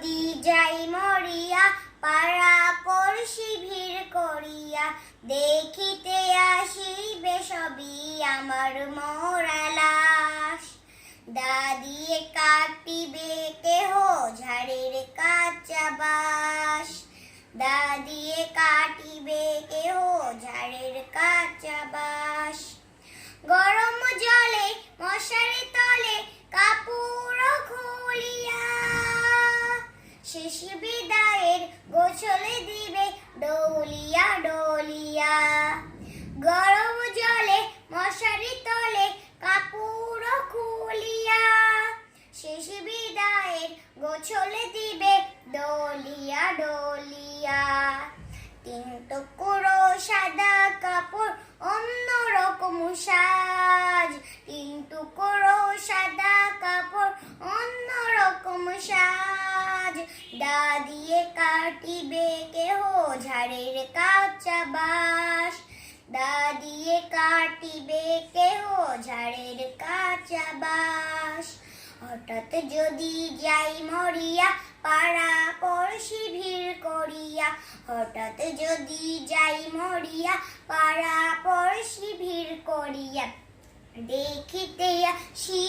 যদি যাই মরিয়া পাড়া পড়শি ভিড় করিয়া দেখিতে আসিবে সবই আমার মরা লাশ। দা দিয়ে কাটিবে কেহ ঝাড়ের কাঁচা বাঁশ, দা দিয়ে কাটিবে কেহ ঝাড়ের কাঁচা বাঁশ। গরম জলে মশারি তলে কাপড় খুলিয়া শেষ বিদায়ের গোছলে দিবে ডলিয়া ডলিয়া। গরম জলে মশারি তলে কাপড় খুলিয়া শেষ বিদায়ের গোছলে দিবে ডলিয়া ডলিয়া। তিন টুকরো সাদা কাপড় অন্যরকম সাজ, তিন টুকরো সাদা কাপড় অন্যরকম সাজ। দা দিয়ে কাটিবে কেহ ঝাড়ের কাঁচা বাঁশ, দা দিয়ে কাটিবে কেহ ঝাড়ের কাঁচা বাঁশ। হঠাৎ যদি যাই মরিয়া পাড়া পড়শি ভিড় করিয়া, হঠাৎ যদি যাই মরিয়া পাড়া পড়শি ভিড় করিয়া দেখিতে আসি